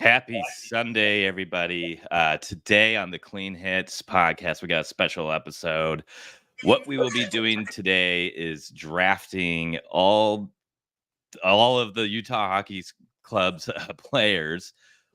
Happy Sunday, everybody. Today on the Clean Hits podcast, we got a special episode. What we will be doing today is drafting all of the Utah Hockey Club's players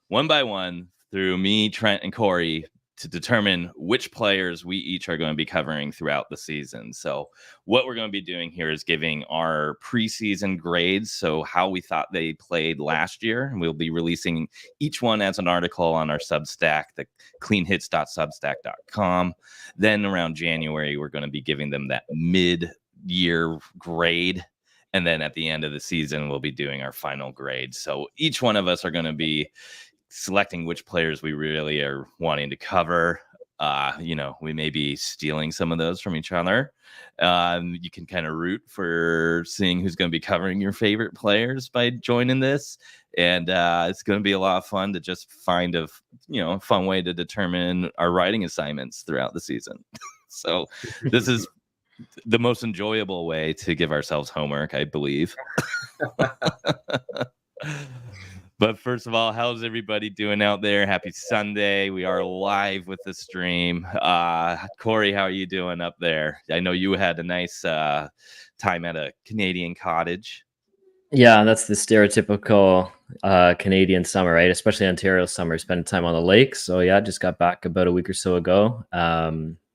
one by one through me, Trent, and Corey to determine which players we each are going to be covering throughout the season. So what we're going to be doing here is giving our preseason grades, so how we thought they played last year. And we'll be releasing each one as an article on our Substack, the cleanhits.substack.com. Then around January, we're going to be giving them that mid-year grade. And then at the end of the season, we'll be doing our final grade. So each one of us are going to be selecting which players we really are wanting to cover. We may be stealing some of those from each other. You can kind of root for seeing who's going to be covering your favorite players by joining this. And it's going to be a lot of fun to just find a fun way to determine our writing assignments throughout the season. So this is the most enjoyable way to give ourselves homework, I believe. But first of all, how's everybody doing out there? Happy Sunday. We are live with the stream. Corey, how are you doing up there? I know you had a nice time at a Canadian cottage. Yeah, that's the stereotypical Canadian summer, right? Especially Ontario summer, spending time on the lake. So yeah, just got back about a week or so ago.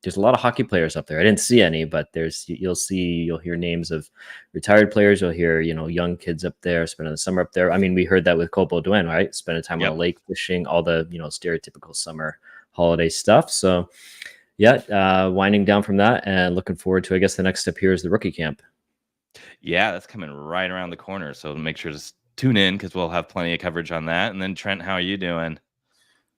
There's a lot of hockey players up there. I didn't see any, but you'll hear names of retired players. You'll hear, young kids up there spending the summer up there. I mean, we heard that with Cope O'Dwayne, right? Spending time on the lake, fishing, all the, stereotypical summer holiday stuff. So yeah, winding down from that and looking forward to, I guess the next step here is the rookie camp. Yeah, that's coming right around the corner. So make sure to tune in because we'll have plenty of coverage on that. And then Trent, how are you doing?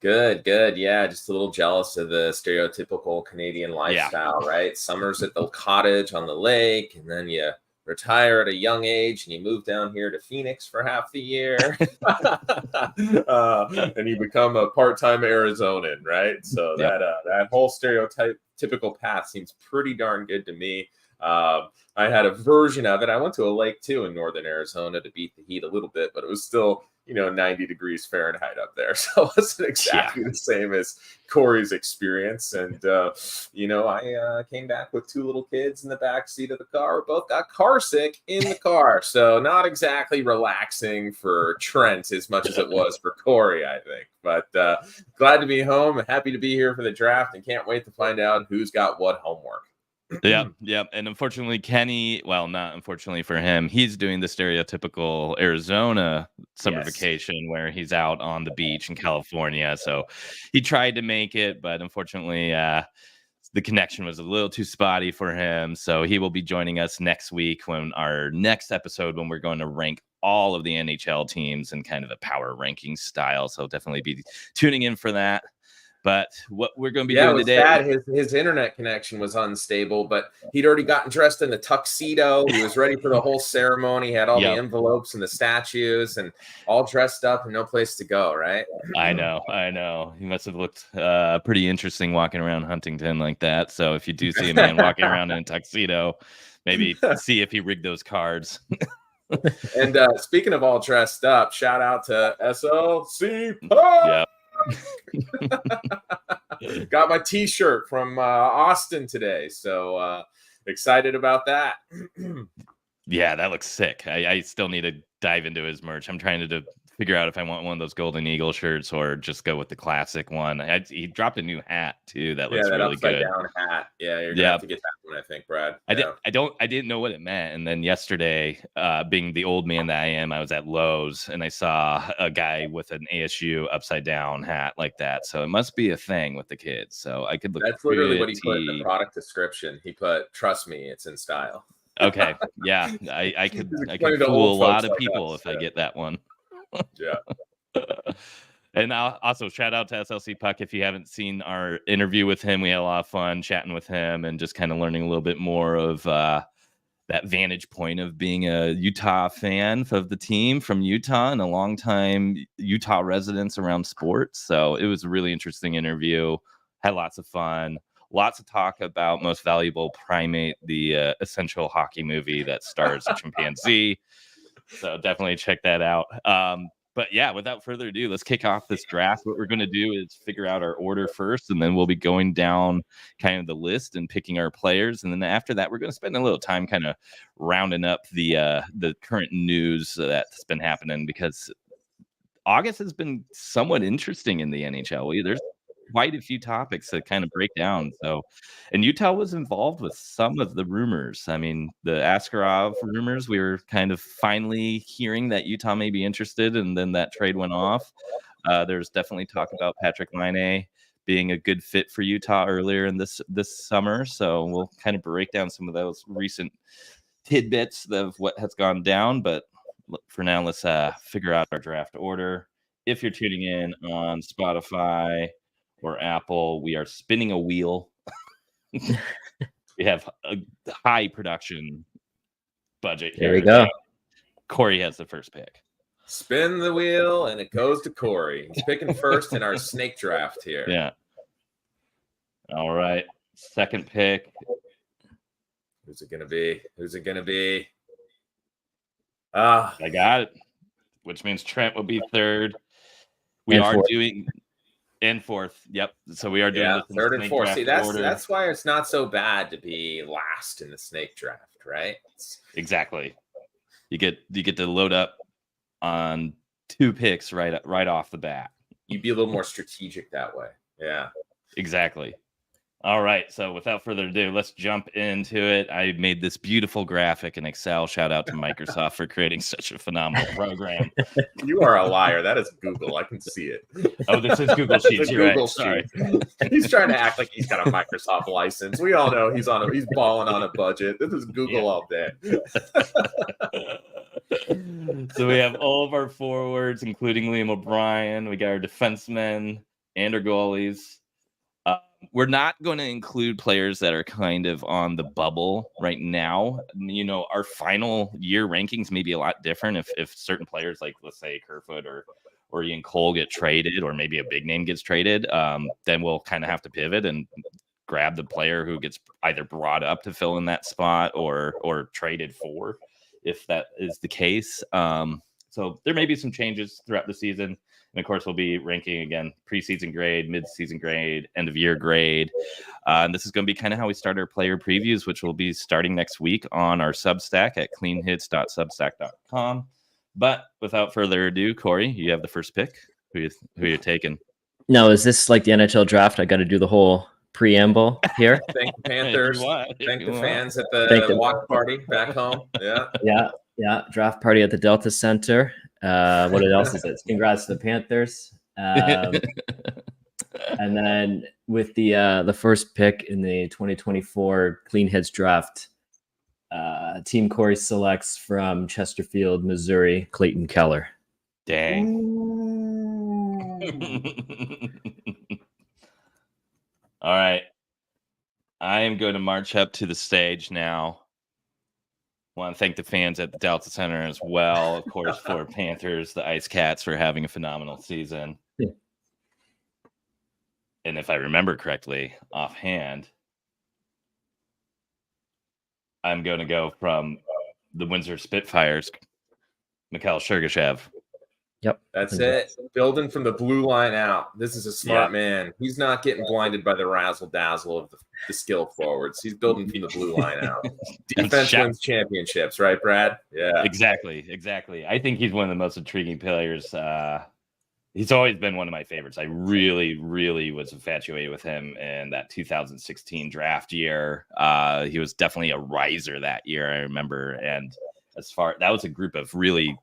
Good. Yeah, just a little jealous of the stereotypical Canadian lifestyle, right? Summers at the cottage on the lake, and then you retire at a young age, and you move down here to Phoenix for half the year, and you become a part-time Arizonan, right? So that whole stereotypical path seems pretty darn good to me. I had a version of it. I went to a lake too in northern Arizona to beat the heat a little bit, but it was still 90 degrees Fahrenheit up there. So it wasn't exactly the same as Corey's experience. And, I came back with two little kids in the back seat of the car. We both got car sick in the car. So not exactly relaxing for Trent as much as it was for Corey, I think. But glad to be home and happy to be here for the draft and can't wait to find out who's got what homework. Yeah. And unfortunately, Kenny, well, not unfortunately for him, he's doing the stereotypical Arizona summer vacation where he's out on the beach in California. So he tried to make it, but unfortunately, the connection was a little too spotty for him. So he will be joining us next week when our next episode, when we're going to rank all of the NHL teams in kind of a power ranking style. So definitely be tuning in for that. But what we're going to be doing today... Yeah, it was bad. His internet connection was unstable, but he'd already gotten dressed in the tuxedo. He was ready for the whole ceremony. He had all the envelopes and the statues and all dressed up and no place to go, right? I know. He must have looked pretty interesting walking around Huntington like that. So if you do see a man walking around in a tuxedo, maybe see if he rigged those cards. And speaking of all dressed up, shout out to SLC Pop! Yeah. Got my t-shirt from Austin today, so excited about that. Yeah, that looks sick. I still need to dive into his merch. I'm trying to figure out if I want one of those Golden Eagle shirts or just go with the classic one. He dropped a new hat too that looks really good. Down hat. Yeah, you're gonna have to get that one, I think, Brad. I didn't know what it meant, and then yesterday, being the old man that I am, I was at Lowe's and I saw a guy with an ASU upside down hat like that. So it must be a thing with the kids. So I could look. That's literally what he put in the product description. He put, "Trust me, it's in style." Okay, yeah, I could fool a lot of people if I get that one. Yeah. And also shout out to SLC Puck. If you haven't seen our interview with him, we had a lot of fun chatting with him and just kind of learning a little bit more of that vantage point of being a Utah fan of the team from Utah and a longtime Utah residence around sports. So it was a really interesting interview. Had lots of fun. Lots of talk about Most Valuable Primate, the essential hockey movie that stars a chimpanzee. So definitely check that out. But yeah, without further ado, let's kick off this draft. What we're going to do is figure out our order first, and then we'll be going down kind of the list and picking our players. And then after that, we're going to spend a little time kind of rounding up the current news that's been happening, because August has been somewhat interesting in the NHL. There's quite a few topics to kind of break down. So, and Utah was involved with some of the rumors. I mean, the Askarov rumors, we were kind of finally hearing that Utah may be interested, and then that trade went off. There's definitely talk about Patrick Laine being a good fit for Utah earlier in this summer. So we'll kind of break down some of those recent tidbits of what has gone down. But for now, let's figure out our draft order. If you're tuning in on Spotify or Apple, we are spinning a wheel. We have a high production budget here. There we go. Corey has the first pick. Spin the wheel, and it goes to Corey. He's picking first in our snake draft here. Yeah. All right. Second pick. Who's it gonna be? I got it. Which means Trent will be third. We And are fourth. doing and fourth. Yep. So we are doing this in third and snake fourth. draft See, that's order. that's why it's not so bad to be last in the snake draft, right? Exactly. You get to load up on 2 picks right off the bat. You'd be a little more strategic that way. Yeah. Exactly. All right. So without further ado, let's jump into it. I made this beautiful graphic in Excel. Shout out to Microsoft for creating such a phenomenal program. You are a liar. That is Google. I can see it. Oh, this is Google Sheets. It's a You're Google right. Sorry. sheet. He's trying to act like he's got a Microsoft license. We all know he's balling on a budget. This is Google all day. So we have all of our forwards, including Liam O'Brien. We got our defensemen and our goalies. We're not going to include players that are kind of on the bubble right now. You know, our final year rankings may be a lot different if certain players, like let's say Kerfoot or Ian Cole, get traded, or maybe a big name gets traded. Then we'll kind of have to pivot and grab the player who gets either brought up to fill in that spot or traded for, if that is the case. So there may be some changes throughout the season. And of course, we'll be ranking again preseason grade, mid-season grade, end of year grade. And this is going to be kind of how we start our player previews, which will be starting next week on our Substack at cleanhits.substack.com. But without further ado, Corey, you have the first pick. Who you're taking? No, is this like the NHL draft? I got to do the whole preamble here. Thank the Panthers. Thank the fans at the walk party back home. Yeah. Yeah. Draft party at the Delta Center. What else is it? Congrats to the Panthers. And then with the first pick in the 2024 Clean Hits draft, Team Corey selects from Chesterfield, Missouri, Clayton Keller. Dang. All right. I am going to march up to the stage now. Want to thank the fans at the Delta Center as well, of course, for Panthers, the Ice Cats, for having a phenomenal season. Yeah. And if I remember correctly, offhand, I'm going to go from the Windsor Spitfires, Mikhail Sergachev. Yep. That's it. Building from the blue line out. This is a smart man. He's not getting blinded by the razzle dazzle of the skill forwards. He's building from the blue line out. Defense wins championships, right, Brad? Yeah. Exactly. I think he's one of the most intriguing players. He's always been one of my favorites. I really, really was infatuated with him in that 2016 draft year. He was definitely a riser that year, I remember. And that was a group of really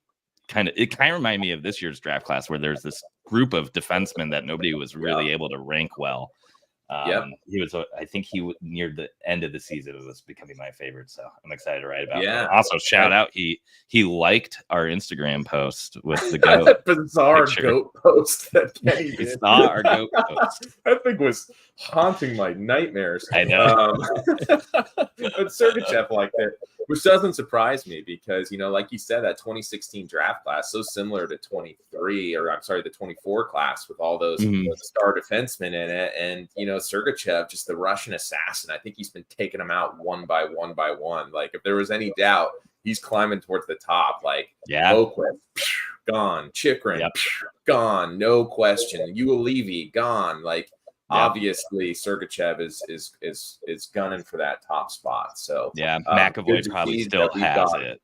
it kind of reminded me of this year's draft class, where there's this group of defensemen that nobody was really able to rank well. He was, I think near the end of the season, it was becoming my favorite. So I'm excited to write about it. Also, shout out, he liked our Instagram post with the goat. That bizarre picture. Goat post that Kenny He did. saw our goat post. That thing was haunting my nightmares. I know. But Sergachev liked it, which doesn't surprise me because, like you said, that 2016 draft class, so similar to the 24 class with all those star defensemen in it. And, Sergachev, just the Russian assassin. I think he's been taking them out one by one. Like, if there was any doubt, he's climbing towards the top. Like, Oakland, gone. Chikrin, Yep. gone. No question. Ulevi, gone. Like, obviously, Sergachev is gunning for that top spot. So yeah, good McAvoy to probably see still that we've has got- it.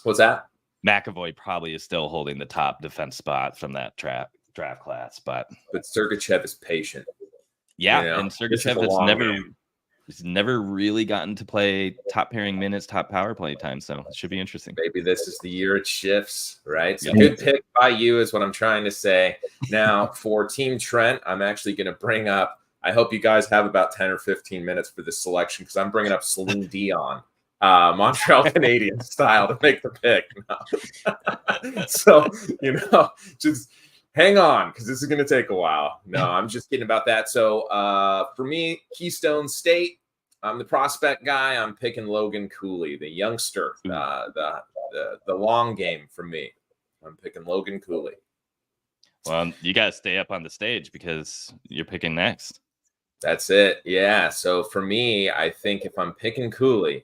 What's that? McAvoy probably is still holding the top defense spot from that draft class, but Sergachev is patient. yeah, You know, and this is Sergachev a has long never game. he's never really gotten to play top pairing minutes, top power play time, so it should be interesting. Maybe this is the year it shifts, right? So Yep. good pick by you is what I'm trying to say. Now for Team Trent, I'm actually going to bring up. I hope you guys have about 10 or 15 minutes for this selection because I'm bringing up Celine Dion, Montreal Canadiens style to make the pick. So just hang on because this is going to take a while. No, I'm just kidding about that. So for me, Keystone State. I'm the prospect guy. I'm picking Logan Cooley, the youngster, the long game for me. I'm picking Logan Cooley. Well, you got to stay up on the stage because you're picking next. That's it. Yeah. So for me, I think if I'm picking Cooley,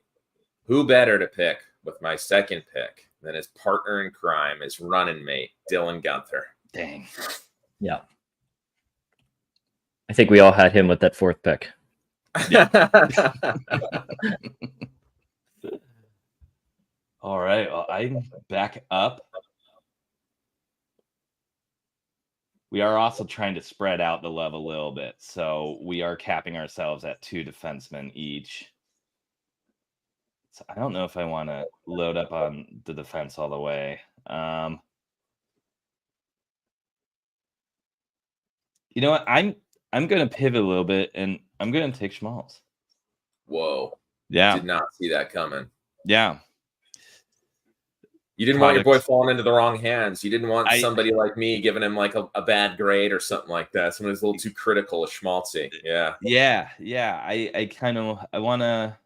who better to pick with my second pick than his partner in crime, his running mate, Dylan Guenther. Dang. Yeah. I think we all had him with that fourth pick. All right. Well, I'm back up. We are also trying to spread out the love a little bit. So we are capping ourselves at 2 defensemen each. So I don't know if I want to load up on the defense all the way. You know what? I'm going to pivot a little bit, and I'm going to take Schmaltz. Whoa. Yeah. Did not see that coming. Yeah. You didn't want your boy falling into the wrong hands. You didn't want somebody like me giving him like a bad grade or something like that. Someone who's a little too critical of Schmaltzy. Yeah. Yeah. I want to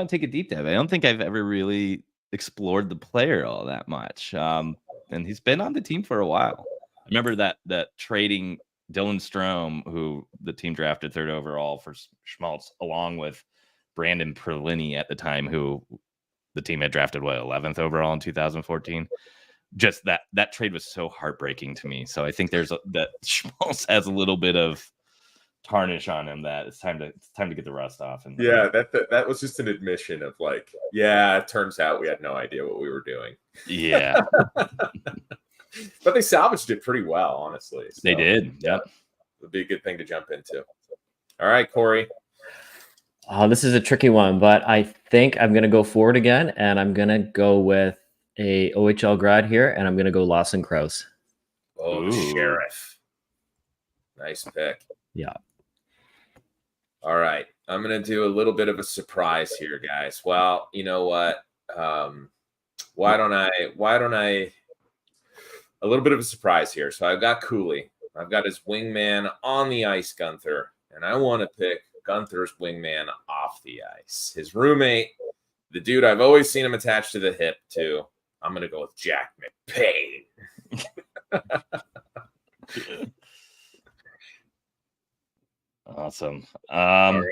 take a deep dive. I don't think I've ever really explored the player all that much. And he's been on the team for a while. I remember that trading Dylan Strome, who the team drafted 3rd overall, for Schmaltz, along with Brandon Perlini at the time, who the team had drafted 11th overall in 2014. Just that trade was so heartbreaking to me. So I think that Schmaltz has a little bit of tarnish on him that it's time to get the rust off. And yeah, that was just an admission of like, yeah, it turns out we had no idea what we were doing. Yeah. But they salvaged it pretty well, honestly. So, they did. Yep. It'd be a good thing to jump into. All right, Corey. This is a tricky one, but I think I'm going to go forward again, and I'm going to go with a OHL grad here, and I'm going to go Lawson Krause. Oh, Ooh. Sheriff. Nice pick. Yeah. All right. I'm going to do a little bit of a surprise here, guys. Well, you know what? Why don't I a little bit of a surprise here. So I've got Cooley. I've got his wingman on the ice, Guenther, and I want to pick Gunther's wingman off the ice. His roommate, the dude I've always seen him attached to the hip to. I'm going to go with Jack McPain. Awesome. All right.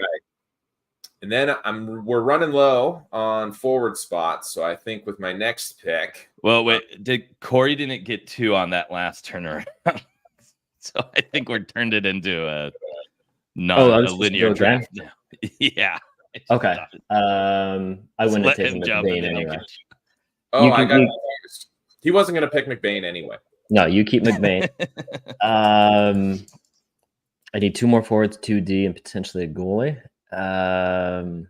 And then we're running low on forward spots. So I think with my next pick. Well, wait, Corey didn't get 2 on that last turnaround. So I think we're turned it into a linear draft. Yeah. Okay. I wouldn't have taken McBain anyway. Oh, I got confused. He wasn't going to pick McBain anyway. No, you keep McBain. I need 2 more forwards, 2D, and potentially a goalie. There's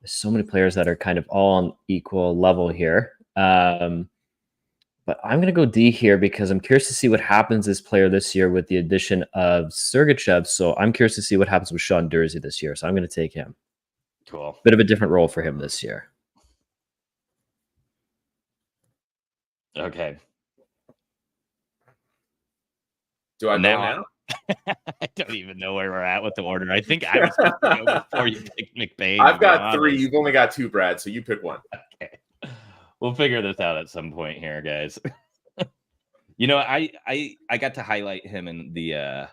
so many players that are kind of all on equal level here. But I'm going to go D here because I'm curious to see what happens this player this year with the addition of Sergachev. So I'm curious to see what happens with Sean Dursey this year. So I'm going to take him. Cool. Bit of a different role for him this year. Okay. Do I know now? I don't even know where we're at with the order. I think I was supposed to go before you picked McBain. I've got 3. You've only got 2, Brad. So you pick one. Okay. We'll figure this out at some point here, guys. You know, I got to highlight him in the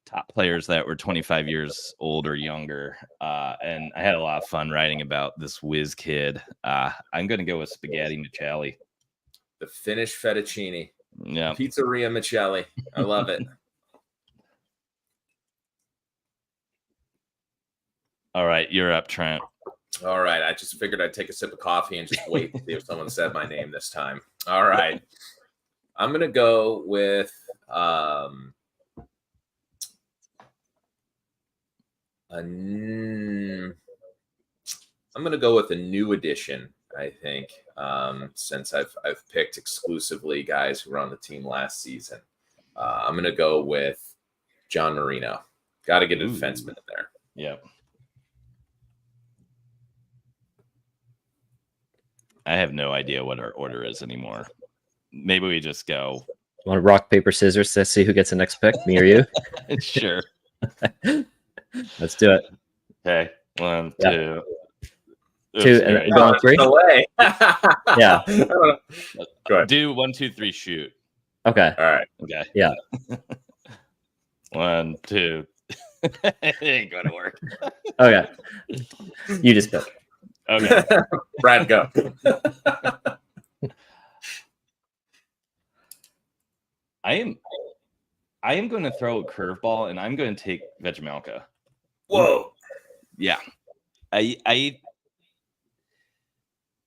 top players that were 25 years old or younger. And I had a lot of fun writing about this whiz kid. I'm going to go with Spaghetti Michelli. The Finnish fettuccine. Yeah. Pizzeria Michelli. I love it. All right, you're up, Trent. All right. I just figured I'd take a sip of coffee and just wait to see if someone said my name this time. All right. I'm going to go with I'm going to go with a new addition, I think, since I've picked exclusively guys who were on the team last season. I'm going to go with John Marino. Got to get a defenseman in there. Yep. I have no idea what our order is anymore. Maybe we just go. Want to rock, paper, scissors to see who gets the next pick, me or you? Sure. Let's do it. Okay. 1, Yeah. 2. Two, and Sorry. you going three? Delay. Yeah. Go ahead. Do 1, 2, 3, shoot. Okay. All right. Okay. Yeah. 1, 2. It ain't going to work. Okay. You just pick. Okay. Brad, go. I am going to throw a curveball, and I'm going to take Vegemalka. Whoa. Yeah. I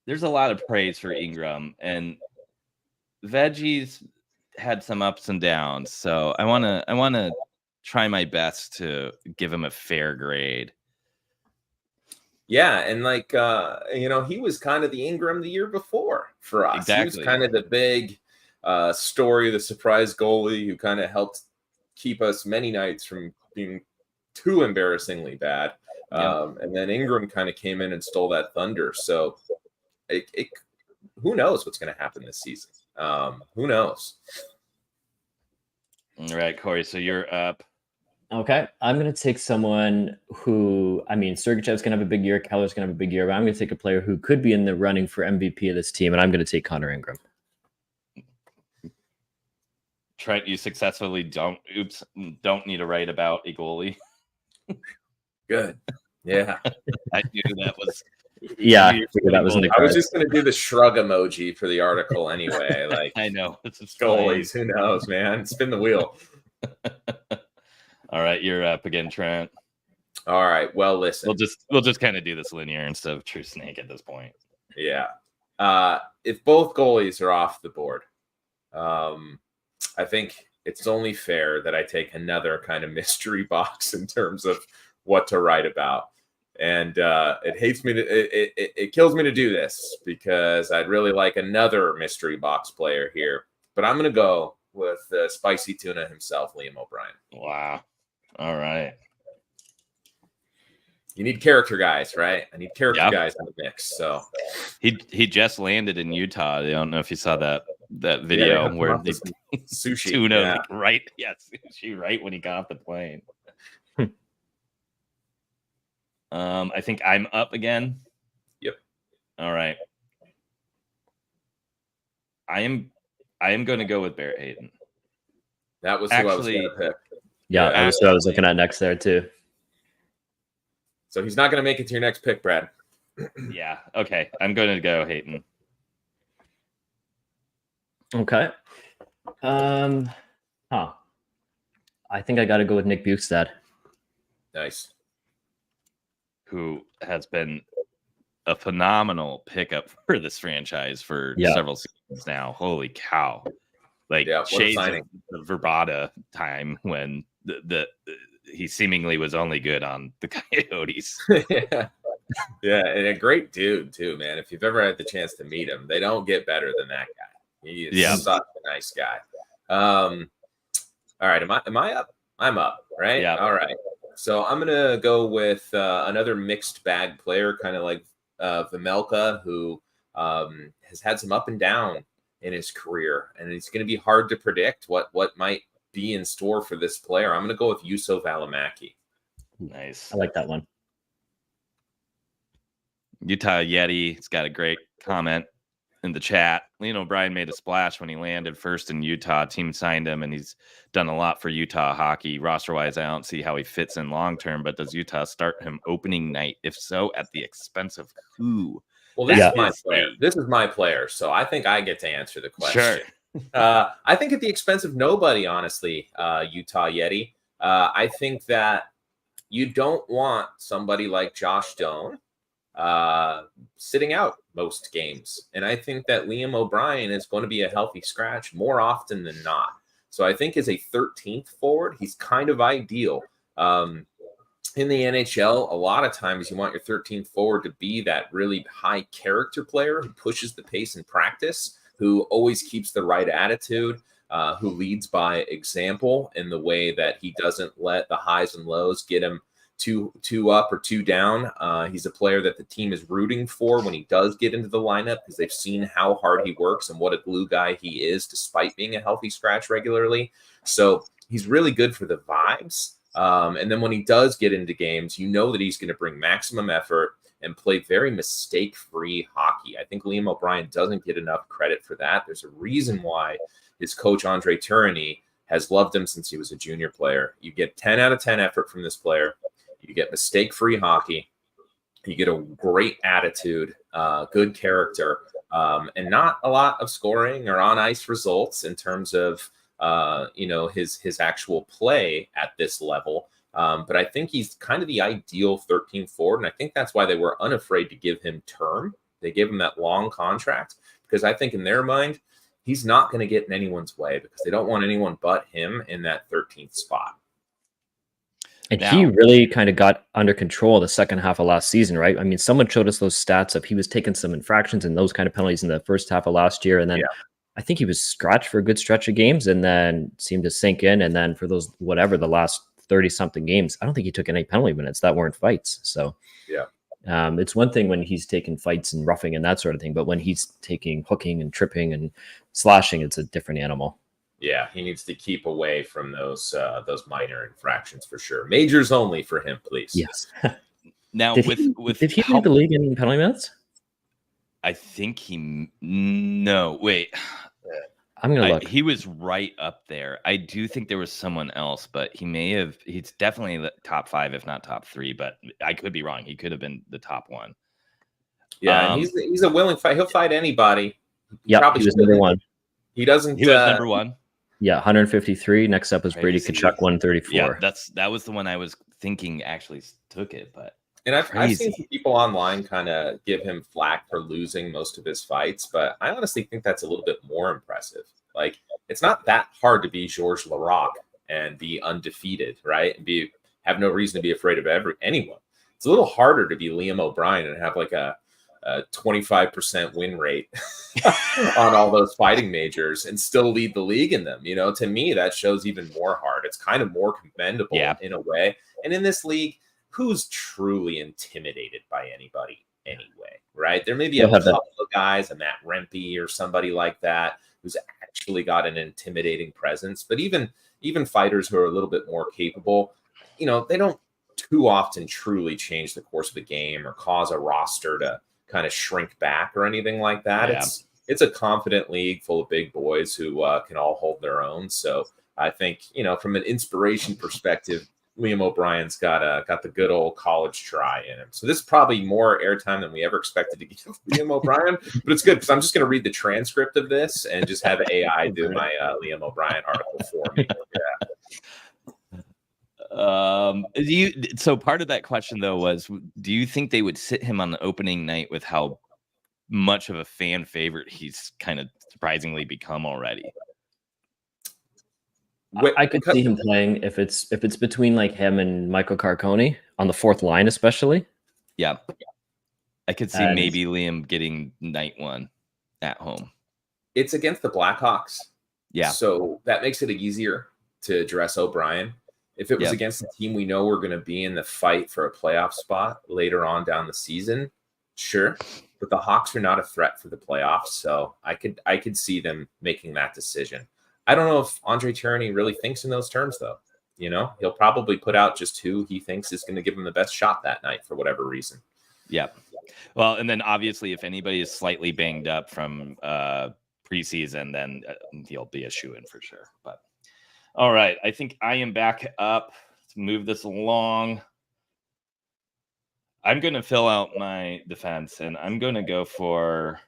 there's a lot of praise for Ingram, and Veggie's had some ups and downs, so I want to try my best to give him a fair grade. Yeah, and like he was kind of the Ingram the year before for us. Exactly. He was kind of the big story, the surprise goalie who kind of helped keep us many nights from being too embarrassingly bad. And then Ingram kind of came in and stole that thunder. So it who knows what's going to happen this season? Who knows? All right, Corey. So you're up. Okay. I'm going to take someone who, Sergachev's going to have a big year. Keller's going to have a big year, but I'm going to take a player who could be in the running for MVP of this team, and I'm going to take Connor Ingram. Trent, you successfully don't need to write about a goalie. Good. Yeah. I knew that was. Yeah, that was in the I was cards. just going to do the shrug emoji for the article anyway. Like, I know. It's goalies. Who knows, man? Spin the wheel. All right, you're up again, Trent. All right. Well, listen. We'll just kind of do this linear instead of true snake at this point. Yeah. If both goalies are off the board, I think it's only fair that I take another kind of mystery box in terms of what to write about. And it kills me to do this because I'd really like another mystery box player here. But I'm going to go with spicy tuna himself, Liam O'Brien. Wow. All right. You need character guys, right? I need character guys in the mix. So he just landed in Utah. I don't know if you saw that video where they sushi tuna sushi right when he got off the plane. I think I'm up again. Yep. All right. I am going to go with Barrett Hayden. That was who I was going to pick. Yeah, that was what I was looking at next there too. So he's not going to make it to your next pick, Brad. Yeah. Okay. I'm going to go Hayden. Okay. I think I got to go with Nick Bukestad. Nice. Who has been a phenomenal pickup for this franchise for several seasons now. Holy cow. Like shades of the Verbata time when he seemingly was only good on the Coyotes. Yeah, and a great dude too, man. If you've ever had the chance to meet him, they don't get better than that guy. He is such a nice guy. All right, am I up? I'm up, right? Yeah. All right. So I'm gonna go with another mixed bag player, kind of like Vemelka, who has had some up and down in his career, and it's going to be hard to predict what might be in store for this player. I'm going to go with Juuso Välimäki. Nice. I like that one. Utah Yeti's got a great comment in the chat. Liam O'Brien made a splash when he landed first in Utah. Team signed him, and he's done a lot for Utah hockey. Roster-wise, I don't see how he fits in long-term, but does Utah start him opening night? If so, at the expense of who? Well, this Yeah. is my player. This is my player, so I think I get to answer the question. Sure. I think at the expense of nobody, honestly, Utah Yeti. I think that you don't want somebody like Josh Doan sitting out most games. And I think that Liam O'Brien is going to be a healthy scratch more often than not. So I think as a 13th forward, he's kind of ideal. In the NHL, a lot of times you want your 13th forward to be that really high character player who pushes the pace in practice, who always keeps the right attitude, who leads by example in the way that he doesn't let the highs and lows get him two up or two down. He's a player that the team is rooting for when he does get into the lineup because they've seen how hard he works and what a glue guy he is despite being a healthy scratch regularly. So he's really good for the vibes. And then when he does get into games, you know that he's going to bring maximum effort and play very mistake-free hockey. I think Liam O'Brien doesn't get enough credit for that. There's a reason why his coach, Andre Tourigny, has loved him since he was a junior player. You get 10 out of 10 effort from this player. You get mistake-free hockey. You get a great attitude, good character, and not a lot of scoring or on-ice results in terms of his actual play at this level. But I think he's kind of the ideal 13th forward, and I think that's why they were unafraid to give him term. They gave him that long contract because I think in their mind, he's not going to get in anyone's way because they don't want anyone but him in that 13th spot. And he really kind of got under control the second half of last season, right? I mean, someone showed us those stats of he was taking some infractions and those kind of penalties in the first half of last year. And then I think he was scratched for a good stretch of games and then seemed to sink in. And then for those, the last 30 something games, I don't think he took any penalty minutes that weren't fights. So it's one thing when he's taking fights and roughing and that sort of thing, but when he's taking hooking and tripping and slashing, it's a different animal. Yeah, he needs to keep away from those minor infractions for sure. Majors only for him, please. Yes. Now, did he lead the league in penalty minutes? I think no, wait. I'm going to look. He was right up there. I do think there was someone else, but he's definitely the top 5, if not top 3, but I could be wrong. He could have been the top 1. Yeah, and he's a willing fight. He'll fight anybody. Yeah, he was number 1. He doesn't. He was number 1. Yeah, 153. Next up was Brady Tkachuk, 134. Yeah, that was the one I was thinking actually took it, but and I've seen some people online kind of give him flack for losing most of his fights, but I honestly think that's a little bit more impressive. Like, it's not that hard to be Georges Laraque and be undefeated, right? And have no reason to be afraid of anyone. It's a little harder to be Liam O'Brien and have like a 25% win rate on all those fighting majors and still lead the league in them. To me, that shows even more heart. It's kind of more commendable in a way. And in this league, who's truly intimidated by anybody anyway, right? There may be a couple of guys, a Matt Rempe or somebody like that, who's actually got an intimidating presence. But even fighters who are a little bit more capable, they don't too often truly change the course of the game or cause a roster to kind of shrink back or anything like that. Yeah. It's a confident league full of big boys who can all hold their own. So I think, from an inspiration perspective, Liam O'Brien's got the good old college try in him. So this is probably more airtime than we ever expected to give Liam O'Brien, but it's good because I'm just going to read the transcript of this and just have AI do my Liam O'Brien article for me. So part of that question though was, do you think they would sit him on the opening night with how much of a fan favorite he's kind of surprisingly become already? I could see him playing if it's between like him and Michael Carcone on the fourth line, especially. Yeah, I could see maybe Liam getting night 1 at home. It's against the Blackhawks, so that makes it easier to address O'Brien. If it was against a team we know we're going to be in the fight for a playoff spot later on down the season, sure. But the Hawks are not a threat for the playoffs, so I could see them making that decision. I don't know if Andre Tourigny really thinks in those terms, though. He'll probably put out just who he thinks is going to give him the best shot that night for whatever reason. Yeah. Well, and then obviously if anybody is slightly banged up from preseason, then he'll be a shoo-in for sure. But all right, I think I am back up. Let's move this along. I'm going to fill out my defense, and I'm going to go for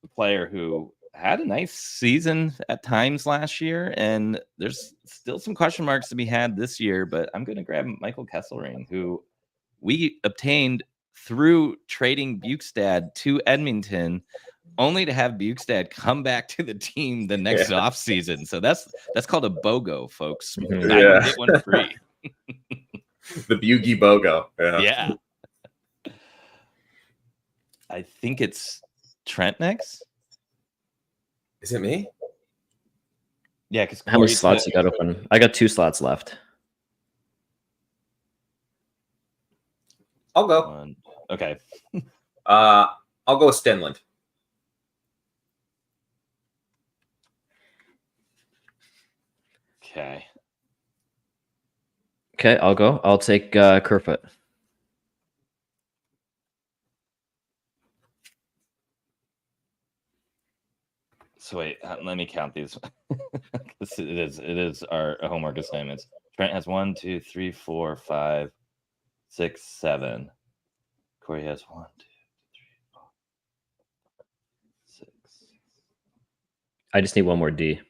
a player who had a nice season at times last year, and there's still some question marks to be had this year, but I'm going to grab Michael Kesselring, who we obtained through trading Bukestad to Edmonton, only to have Bukestad come back to the team the next offseason. So that's called a BOGO, folks. Buy one, get one free. The Bugie BOGO. Yeah. I think it's Trent next. Is it me? Yeah, because how many slots you got open? I got 2 slots left. I'll go. Okay. I'll go with Stenland. Okay, I'll go. I'll take Kerfoot. So wait, let me count these. it is our homework assignments. Trent has 1, 2, 3, 4, 5, 6, 7. Corey has 1, 2, 3, 4, 6. I just need one more D.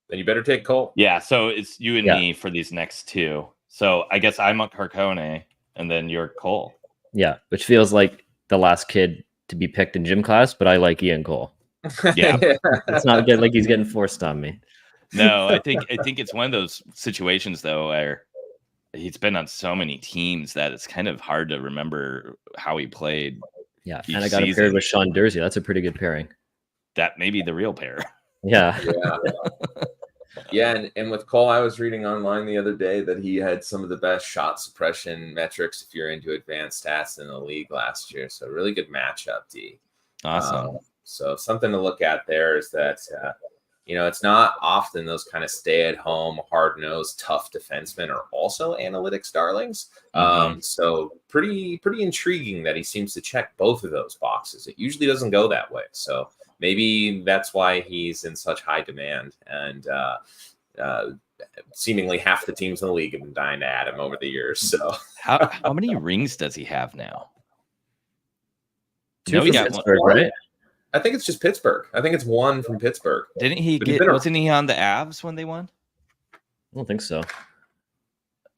Then you better take Cole. Yeah, so it's you and me for these next 2. So I guess I'm a Carcone, and then you're Cole. Yeah, which feels like the last kid to be picked in gym class, but I like Ian Cole. Yeah. It's not good like he's getting forced on me. No, I think it's one of those situations though where he's been on so many teams that it's kind of hard to remember how he played. Yeah, and I got him paired with Sean Dursey. That's a pretty good pairing. That may be the real pair. Yeah. Yeah, and with Cole, I was reading online the other day that he had some of the best shot suppression metrics if you're into advanced stats in the league last year. So really good matchup, D. Awesome. So something to look at there is that, it's not often those kind of stay-at-home, hard-nosed, tough defensemen are also analytics darlings. So pretty intriguing that he seems to check both of those boxes. It usually doesn't go that way. So maybe that's why he's in such high demand. And seemingly half the teams in the league have been dying to add him over the years. So how many rings does he have now? 2 from Pittsburgh, right? I think it's just Pittsburgh. I think it's 1 from Pittsburgh. Wasn't he on the Avs when they won? I don't think so.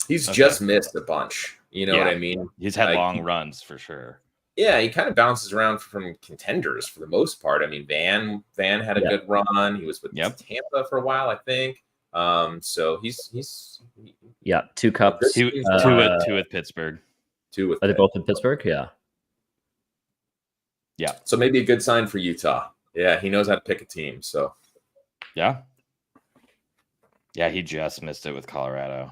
He's just missed a bunch. You know what I mean? He's had long runs for sure. Yeah, he kind of bounces around from contenders for the most part. I mean, Van had a good run. He was with Tampa for a while, I think. So he's 2 cups. 2 with Pittsburgh. 2 with. Are they both in Pittsburgh? Yeah. Yeah. So maybe a good sign for Utah. Yeah, he knows how to pick a team. So. Yeah. Yeah, he just missed it with Colorado.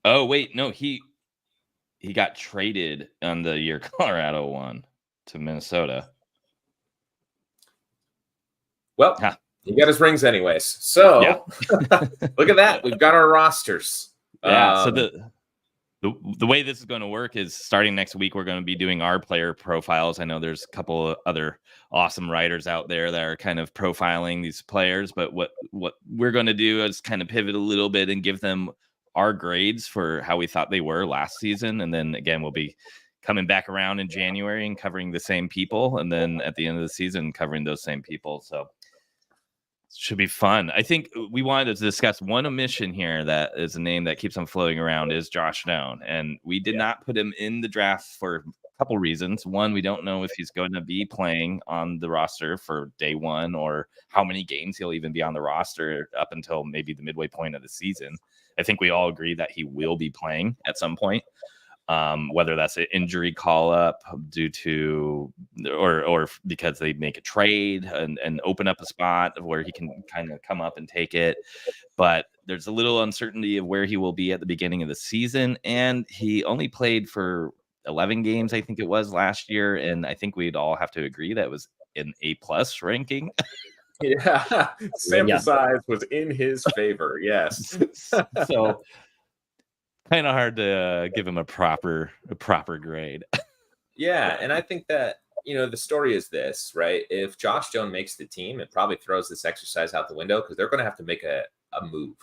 Oh wait, no, he got traded on the year Colorado won to Minnesota. Well, he got his rings anyways. So look at that. We've got our rosters. Yeah. So the way this is going to work is starting next week, we're going to be doing our player profiles. I know there's a couple of other awesome writers out there that are kind of profiling these players, but what we're going to do is kind of pivot a little bit and give them our grades for how we thought they were last season. And then again, we'll be coming back around in January and covering the same people. And then at the end of the season, covering those same people. So should be fun. I think we wanted to discuss one omission here that is a name that keeps on floating around is Josh Doan. And we did not put him in the draft for a couple reasons. One, we don't know if he's going to be playing on the roster for day one or how many games he'll even be on the roster up until maybe the midway point of the season. I think we all agree that he will be playing at some point. Whether that's an injury call up due to or because they make a trade and open up a spot where he can kind of come up and take it. But there's a little uncertainty of where he will be at the beginning of the season. And he only played for 11 games, I think it was last year. And I think we'd all have to agree that was an A+ ranking. Yeah. Sample size was in his favor. Yes. So kind of hard to give him a proper grade. Yeah, and I think that the story is this, right? If Josh Doan makes the team, it probably throws this exercise out the window because they're going to have to make a move.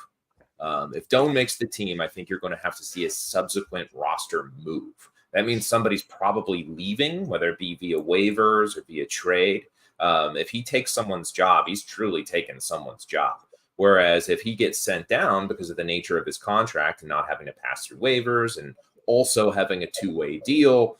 If Doan makes the team, I think you're going to have to see a subsequent roster move. That means somebody's probably leaving, whether it be via waivers or via trade. If he takes someone's job, he's truly taken someone's job. Whereas if he gets sent down because of the nature of his contract and not having to pass through waivers and also having a two-way deal,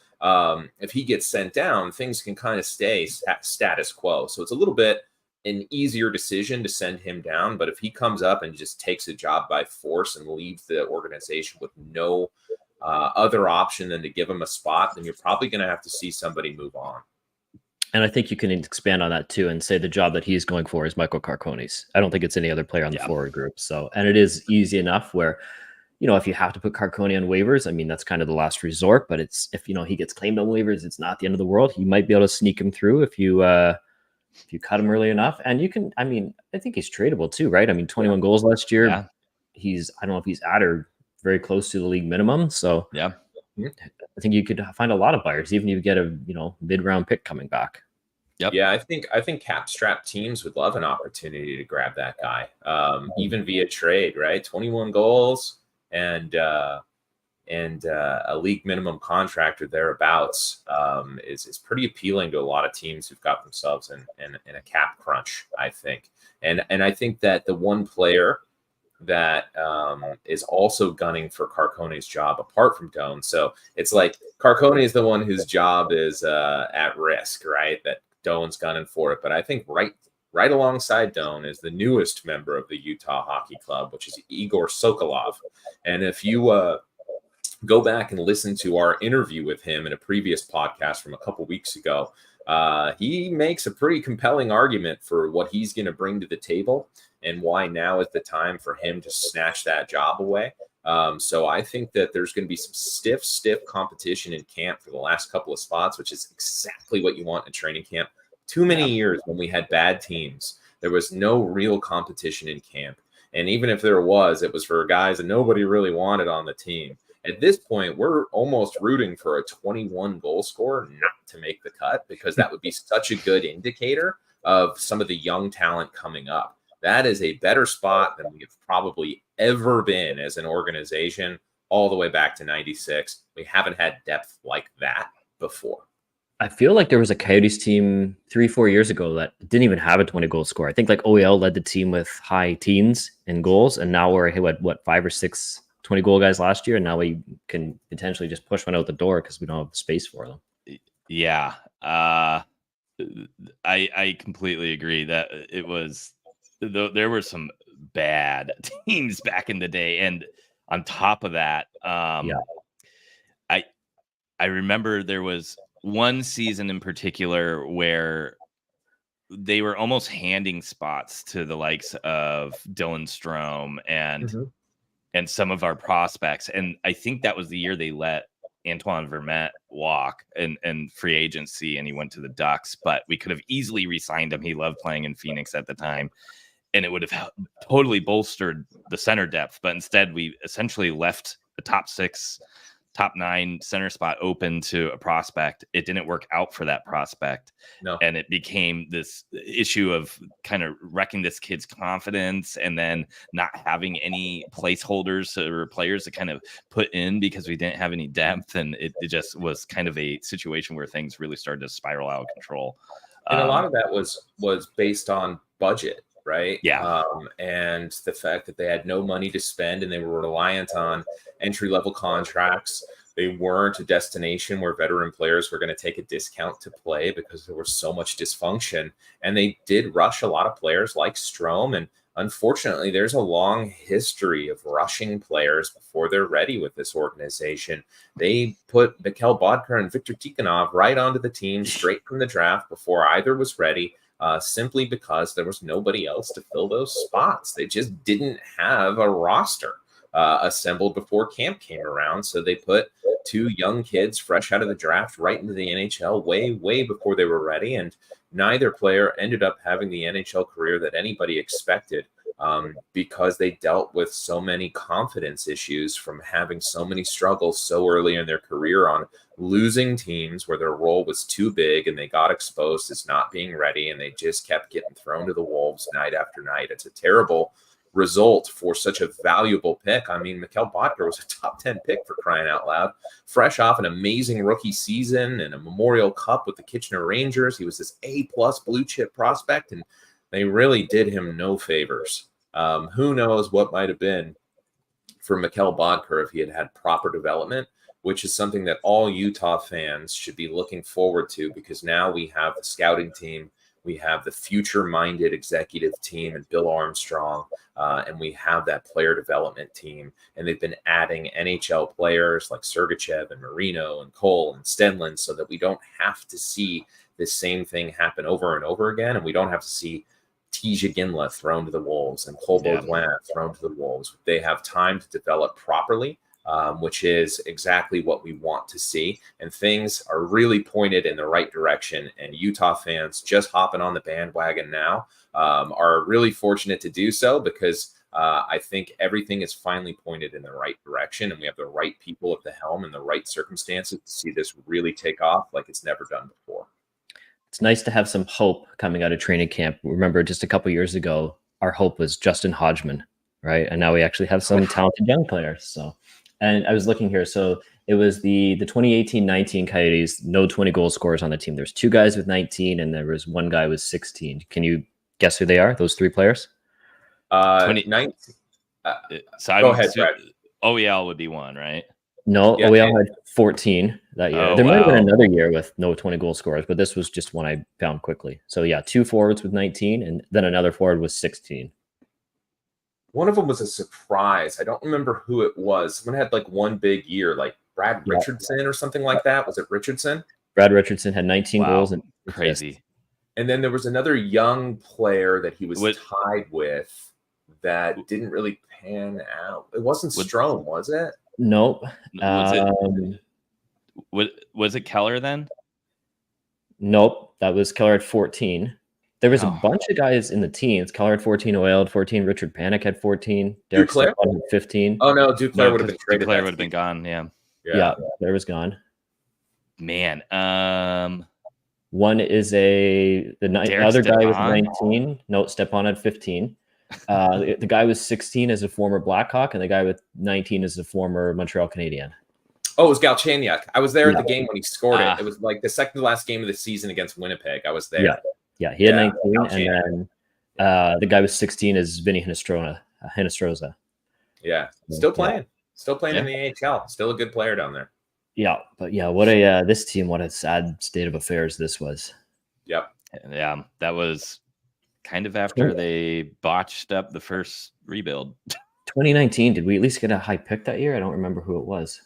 if he gets sent down, things can kind of stay status quo. So it's a little bit an easier decision to send him down. But if he comes up and just takes a job by force and leaves the organization with no other option than to give him a spot, then you're probably going to have to see somebody move on. And I think you can expand on that too and say the job that he's going for is Michael Carcone's. I don't think it's any other player on the forward group. So, and it is easy enough where, if you have to put Carcone on waivers, I mean, that's kind of the last resort, but it's, if, he gets claimed on waivers, it's not the end of the world. You might be able to sneak him through if you cut him early enough. And you can, I think he's tradable too, right? 21 goals last year. Yeah. I don't know if he's at or very close to the league minimum. So yeah, I think you could find a lot of buyers, even if you get a mid-round pick coming back. Yep. Yeah, I think cap-strapped teams would love an opportunity to grab that guy, even via trade, right? 21 goals and a league minimum contract or thereabouts is pretty appealing to a lot of teams who've got themselves in a cap crunch, I think. And I think that the one player that is also gunning for Carcone's job apart from Doan. So it's like Carcone is the one whose job is at risk, right? That Doan's gunning for it. But I think right alongside Doan is the newest member of the Utah Hockey Club, which is Igor Sokolov. And if you go back and listen to our interview with him in a previous podcast from a couple weeks ago, he makes a pretty compelling argument for what he's going to bring to the table and why now is the time for him to snatch that job away. So I think that there's going to be some stiff competition in camp for the last couple of spots, which is exactly what you want in training camp. Too many years when we had bad teams, there was no real competition in camp. And even if there was, it was for guys that nobody really wanted on the team. At this point, we're almost rooting for a 21 goal scorer not to make the cut, because that would be such a good indicator of some of the young talent coming up. That is a better spot than we've probably ever been as an organization all the way back to 96. We haven't had depth like that before. I feel like there was a Coyotes team 3-4 years ago that didn't even have a 20 goal score. I think like OEL led the team with high teens in goals, and now we're what 5 or 6 20 goal guys last year, and now we can potentially just push one out the door because we don't have space for them. Yeah, I completely agree that it was. There were some bad teams back in the day, and on top of that, I remember there was one season in particular where they were almost handing spots to the likes of Dylan Strome and some of our prospects, and I think that was the year they let Antoine Vermette walk and free agency, and he went to the Ducks. But we could have easily re-signed him. He loved playing in Phoenix at the time. And it would have totally bolstered the center depth. But instead, we essentially left the top 6, top 9 center spot open to a prospect. It didn't work out for that prospect. No. And it became this issue of kind of wrecking this kid's confidence and then not having any placeholders or players to kind of put in because we didn't have any depth. And it just was kind of a situation where things really started to spiral out of control. And a lot of that was based on budget. Right. Yeah. And the fact that they had no money to spend and they were reliant on entry-level contracts. They weren't a destination where veteran players were going to take a discount to play because there was so much dysfunction. And they did rush a lot of players like Strome. And unfortunately, there's a long history of rushing players before they're ready with this organization. They put Mikhail Bodker and Viktor Tikhonov right onto the team straight from the draft before either was ready. Simply because there was nobody else to fill those spots. They just didn't have a roster assembled before camp came around. So they put 2 young kids fresh out of the draft right into the NHL way before they were ready. And neither player ended up having the NHL career that anybody expected because they dealt with so many confidence issues from having so many struggles so early in their career on losing teams where their role was too big and they got exposed as not being ready, and they just kept getting thrown to the wolves night after night. It's a terrible result for such a valuable pick. I mean, Mikkel Boedker was a top 10 pick for crying out loud, fresh off an amazing rookie season and a Memorial Cup with the Kitchener Rangers. He was this A-plus blue chip prospect, and they really did him no favors. Who knows what might have been for Mikkel Boedker if he had had proper development, which is something that all Utah fans should be looking forward to, because now we have the scouting team, we have the future-minded executive team and Bill Armstrong, and we have that player development team. And they've been adding NHL players like Sergachev and Marino and Cole and Stenlund so that we don't have to see this same thing happen over and over again. And we don't have to see Tija Ginla thrown to the Wolves and Cole Baudouin thrown to the Wolves. They have time to develop properly, which is exactly what we want to see. And things are really pointed in the right direction. And Utah fans just hopping on the bandwagon now are really fortunate to do so, because I think everything is finally pointed in the right direction. And we have the right people at the helm and the right circumstances to see this really take off like it's never done before. It's nice to have some hope coming out of training camp. Remember, just a couple years ago, our hope was Justin Hodgman, right? And now we actually have some talented young players. So, and I was looking here. So it was the 2018-19 Coyotes, no 20 goal scorers on the team. There's 2 guys with 19, and there was 1 guy with 16. Can you guess who they are, those 3 players? 19. So Go ahead, Brad. OEL would be one, right? No, Yeah, OEL had 14 that year. Oh, There might have been wow. another year with no 20 goal scorers, but this was just one I found quickly. So yeah, 2 forwards with 19, and then another forward with 16. One of them was a surprise. I don't remember who it was. Someone had like one big year, like Brad Richardson or something like that. Was it Richardson? Brad Richardson had 19 goals and crazy. And then there was another young player that he was tied with that didn't really pan out. It wasn't Strome, was it? Nope. Was it Keller then? Nope. That was Keller at 14. There was a bunch of guys in the teens. Keller had 14, Oil had 14, Richard Panik had 14, Derek Duclair had 15. Oh no, Duclair would have been traded. Duclair would have been gone. Yeah, Duclair was gone. Man, one is the other guy with 19. No, Stepan had 15. The guy with 16 is a former Blackhawk, and the guy with 19 is a former Montreal Canadian. Oh, it was Galchenyuk. I was there at the game when he scored it. It was like the second to last game of the season against Winnipeg. I was there. Yeah, he had 19, and then the guy with 16 is Vinny Hinostroza. Yeah, still playing in the AHL. Still a good player down there. Yeah, but yeah, what a sad state of affairs this was. Yep. Yeah, that was kind of after they botched up the first rebuild. 2019, did we at least get a high pick that year? I don't remember who it was.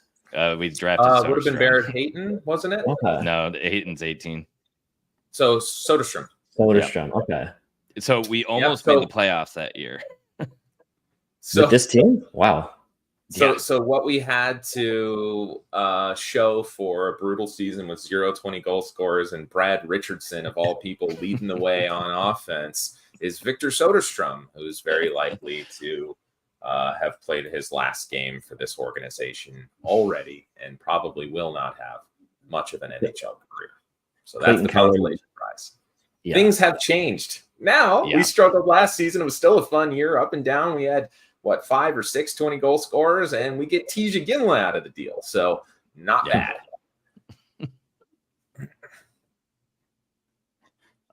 We drafted would have been Barrett Hayton, wasn't it? Okay. No, Hayton's 18. So Soderstrom. Okay. So we almost made the playoffs that year. With this team? Wow. So what we had to show for a brutal season was 0-20 goal scorers, and Brad Richardson, of all people, leading the way on offense is Victor Soderstrom, who's very likely to have played his last game for this organization already and probably will not have much of an NHL career. So that's the consolation prize. Yeah. Things have changed. Now, we struggled last season. It was still a fun year, up and down. We had, 5 or 6 20-goal scorers, and we get Tija Ginla out of the deal. So not bad.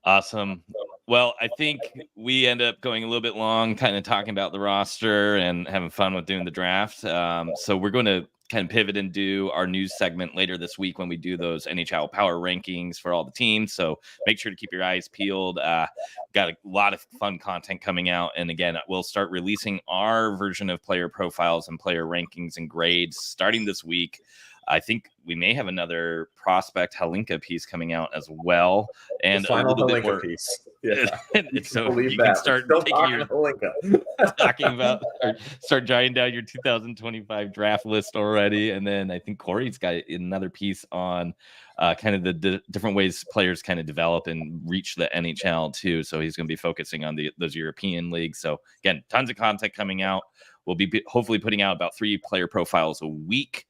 Awesome. Well, I think we end up going a little bit long, kind of talking about the roster and having fun with doing the draft. So we're going to kind of pivot and do our news segment later this week when we do those NHL power rankings for all the teams. So make sure to keep your eyes peeled. Got a lot of fun content coming out. And again, we'll start releasing our version of player profiles and player rankings and grades starting this week. I think we may have another prospect Halinka piece coming out as well, and a little bit more piece. Yeah, so you can start talking about or start jotting down your 2025 draft list already, and then I think Corey's got another piece on kind of the different ways players kind of develop and reach the NHL too. So he's going to be focusing on those European leagues. So again, tons of content coming out. We'll be hopefully putting out about 3 player profiles a week.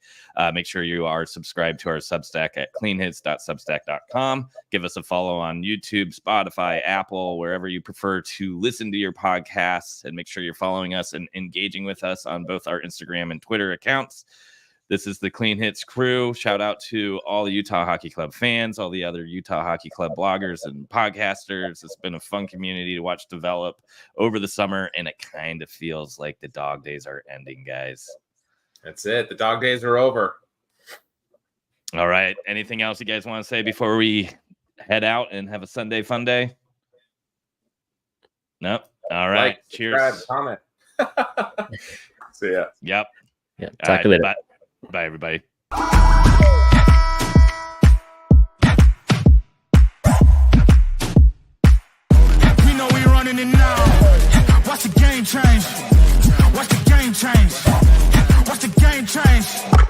Make sure you are subscribed to our Substack at cleanhits.substack.com. Give us a follow on YouTube, Spotify, Apple, wherever you prefer to listen to your podcasts, and make sure you're following us and engaging with us on both our Instagram and Twitter accounts. This is the Clean Hits crew. Shout out to all the Utah Hockey Club fans, all the other Utah Hockey Club bloggers and podcasters. It's been a fun community to watch develop over the summer, and it kind of feels like the dog days are ending, guys. That's it. The dog days are over. All right. Anything else you guys want to say before we head out and have a Sunday fun day? Nope. All right. Like, cheers. Comment. See ya. Yep. Yeah. Talk to you later. Bye, everybody. We know we running it now. Watch the game change. Watch the game change. Watch the game change.